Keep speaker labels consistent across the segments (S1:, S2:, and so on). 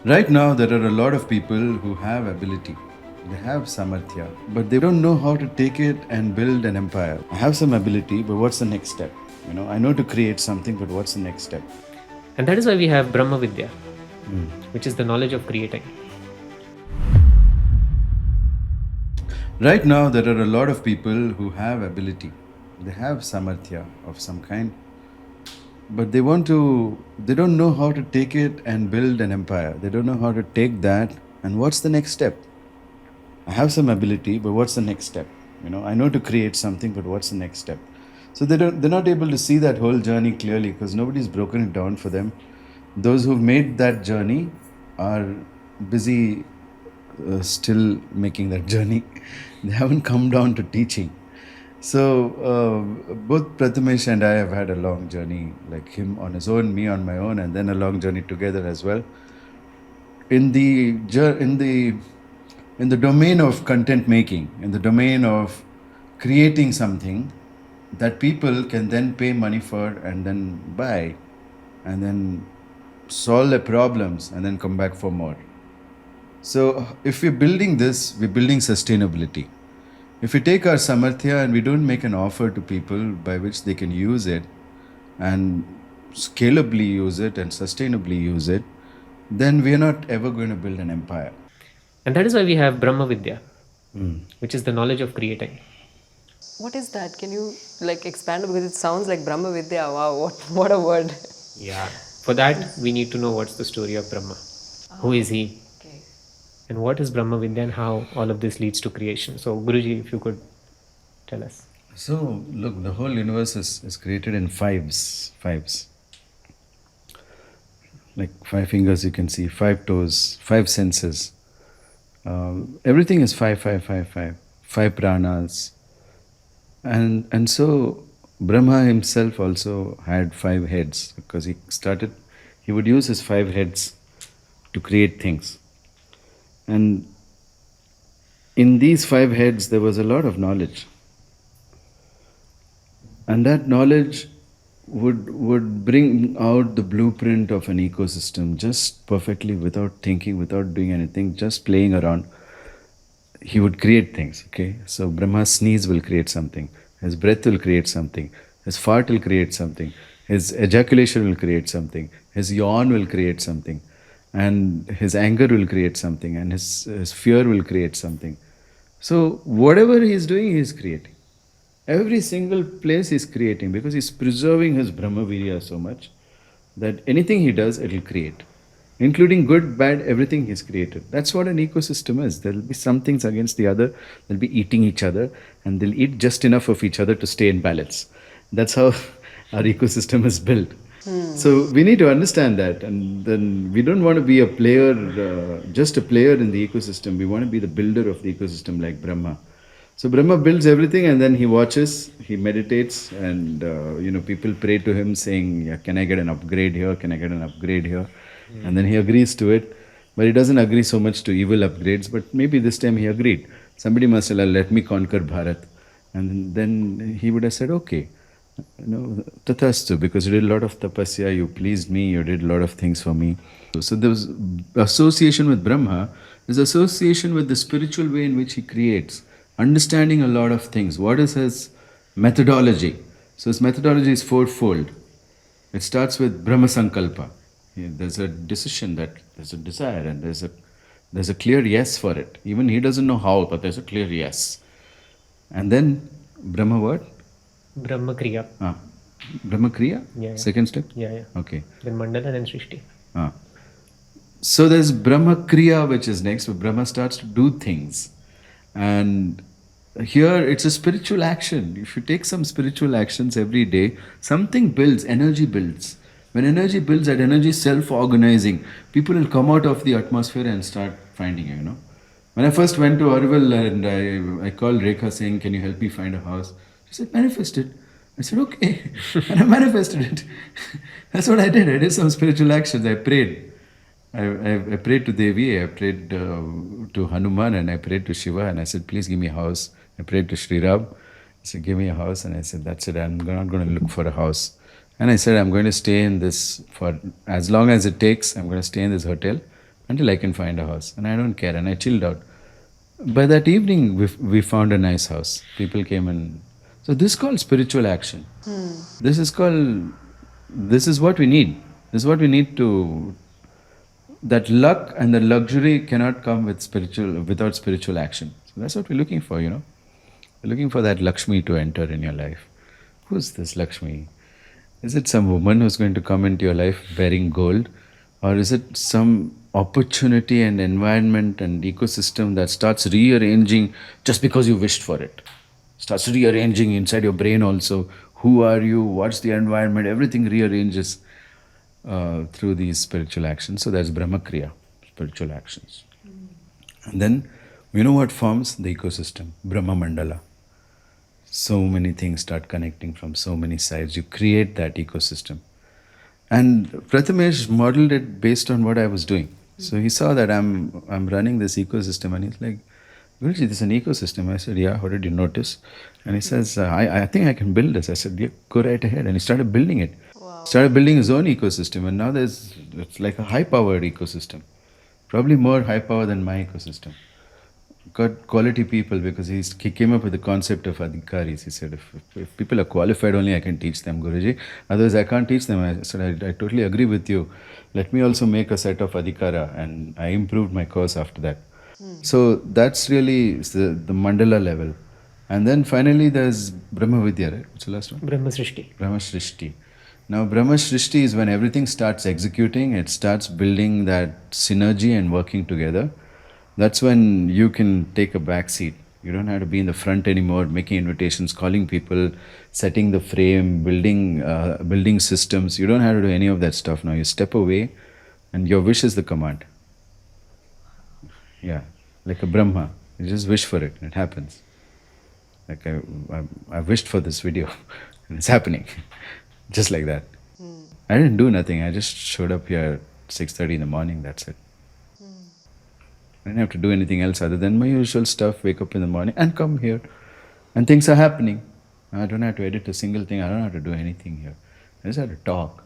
S1: Right now, there are a lot of people who have ability. They have samarthya, but they don't know how to take it and build an empire. I have some ability, but what's the next step? I know to create something, but what's the next step?
S2: And that is why we have Brahma Vidya, which is the knowledge of creating.
S1: Right now, there are a lot of people who have ability. They have samarthya of some kind, but they don't know how to take it and build an empire. They don't know how to take that and what's the next step? I have some ability, but what's the next step? I know to create something, but what's the next step? So they're not able to see that whole journey clearly because nobody's broken it down for them. Those who've made that journey are busy still making that journey. They haven't come down to teaching. So both Prathamesh and I have had a long journey, like him on his own, me on my own, and then a long journey together as well. In the domain of content making, in the domain of creating something that people can then pay money for and then buy and then solve their problems and then come back for more. So if we're building this, we're building sustainability. If we take our samarthya and we don't make an offer to people by which they can use it and scalably use it and sustainably use it, then we're not ever going to build an empire.
S2: And that is why we have Brahma Vidya, which is the knowledge of creating.
S3: What is that? Can you expand? Because it sounds like Brahma Vidya. Wow, what a word.
S2: Yeah. For that, we need to know what's the story of Brahma. Who is he?
S3: Okay.
S2: And what is Brahma Vidya and how all of this leads to creation? So, Guruji, if you could tell us.
S1: So, look, the whole universe is created in fives. Like 5 fingers, you can see 5 toes, 5 senses. Everything is 5 pranas. And so Brahma himself also had 5 heads because he would use his 5 heads to create things. And in these 5 heads, there was a lot of knowledge. And that knowledge would bring out the blueprint of an ecosystem just perfectly without thinking, without doing anything, just playing around. He would create things, okay? So Brahma's sneeze will create something. His breath will create something. His fart will create something. His ejaculation will create something. His yawn will create something. And his anger will create something. And his fear will create something. So whatever he is doing, he is creating. Every single place he's creating because he's preserving his Brahma Vidya so much that anything he does, it will create. Including good, bad, everything he's created. That's what an ecosystem is. There will be some things against the other. They'll be eating each other and they'll eat just enough of each other to stay in balance. That's how our ecosystem is built. So we need to understand that, and then we don't want to be a player, just a player in the ecosystem. We want to be the builder of the ecosystem like Brahma. So Brahma builds everything and then he watches, he meditates, and people pray to him saying, yeah, can I get an upgrade here? Can I get an upgrade here? And then he agrees to it. But he doesn't agree so much to evil upgrades, but maybe this time he agreed. Somebody must have let me conquer Bharat. And then he would have said, okay, tathastu, because you did a lot of tapasya, you pleased me, you did a lot of things for me. So there was association with Brahma, is association with the spiritual way in which he creates. Understanding a lot of things. What is his methodology? So his methodology is fourfold. It starts with Brahma Sankalpa. There's a decision, that there's a desire, and there's a clear yes for it. Even he doesn't know how, but there's a clear yes. And then Brahma what?
S2: Brahma Kriya.
S1: Brahma Kriya?
S2: Yeah.
S1: Second step?
S2: Yeah.
S1: Okay.
S2: Then Mandala, then Srishti.
S1: So there's Brahma Kriya, which is next, where Brahma starts to do things. And here it's a spiritual action. If you take some spiritual actions every day, something builds, energy builds. When energy builds, that energy is self-organizing. People will come out of the atmosphere and start finding you, When I first went to Arvel and I called Rekha saying, can you help me find a house? She said, manifest it. I said, okay. And I manifested it. That's what I did. I did some spiritual actions. I prayed. I prayed to Devi, I prayed to Hanuman, and I prayed to Shiva, and I said, please give me a house. I prayed to Sri Ram. I said, give me a house. And I said, that's it. I'm not going to look for a house. And I said, I'm going to stay in this for as long as it takes. I'm going to stay in this hotel. until I can find a house. And I don't care. And I chilled out. By that evening, we found a nice house. People came and... So this is called spiritual action. This is called... This is what we need. This is what we need to... That luck and the luxury cannot come without spiritual action. So that's what we're looking for, We're looking for that Lakshmi to enter in your life. Who's this Lakshmi? Is it some woman who's going to come into your life bearing gold? Or is it some opportunity and environment and ecosystem that starts rearranging just because you wished for it? Starts rearranging inside your brain also. Who are you? What's the environment? Everything rearranges through these spiritual actions. So that's Brahma Kriya, spiritual actions. And then, you know what forms the ecosystem? Brahma Mandala. So many things start connecting from so many sides. You create that ecosystem. And Prathamesh modeled it based on what I was doing. So he saw that I'm running this ecosystem, and he's like, Guruji, this is an ecosystem. I said, yeah, how did you notice? And he says, I think I can build this. I said, yeah, go right ahead. And he started building it.
S3: Wow.
S1: Started building his own ecosystem, and now it's like a high-powered ecosystem. Probably more high-power than my ecosystem. Got quality people, because he came up with the concept of adhikaris. He said, if people are qualified, only I can teach them, Guruji. Otherwise, I can't teach them. I said, I totally agree with you. Let me also make a set of adhikara. And I improved my course after that. So that's really the mandala level. And then finally there's Brahma Vidya, right? What's the last one?
S2: Brahma Srishti.
S1: Brahma Srishti. Now Brahma Srishti is when everything starts executing, it starts building that synergy and working together. That's when you can take a back seat. You don't have to be in the front anymore, making invitations, calling people, setting the frame, building systems. You don't have to do any of that stuff now. You step away and your wish is the command. Yeah, like a Brahma. You just wish for it and it happens. Like I wished for this video and it's happening. Just like that. I didn't do nothing. I just showed up here at 6:30 in the morning. That's it. I didn't have to do anything else other than my usual stuff. Wake up in the morning and come here. And things are happening. I don't have to edit a single thing. I don't have to do anything here. I just have to talk.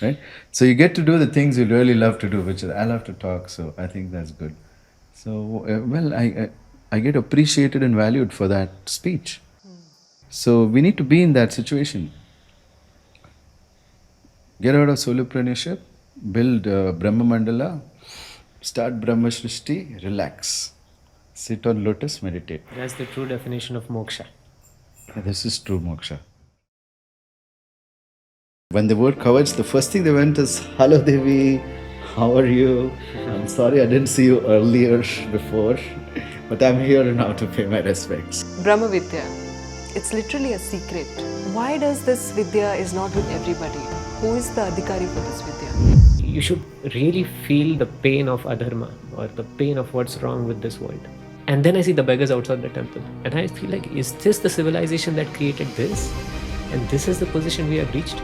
S1: Right? So you get to do the things you really love to do, which is I love to talk. So I think that's good. So, I get appreciated and valued for that speech. So we need to be in that situation. Get out of solopreneurship, build Brahma Mandala, start Brahma Srishti, relax. Sit on lotus, meditate.
S2: That's the true definition of moksha.
S1: This is true moksha. When the word Kavach, the first thing they went is, hello Devi, how are you? I'm sorry I didn't see you earlier before, but I'm here now to pay my respects.
S3: Brahma Vidya. It's literally a secret. Why does this Vidya is not with everybody? Who is the adhikari for this Vidya?
S2: You should really feel the pain of adharma or the pain of what's wrong with this world. And then I see the beggars outside the temple. And I feel like, is this the civilization that created this? And this is the position we have reached?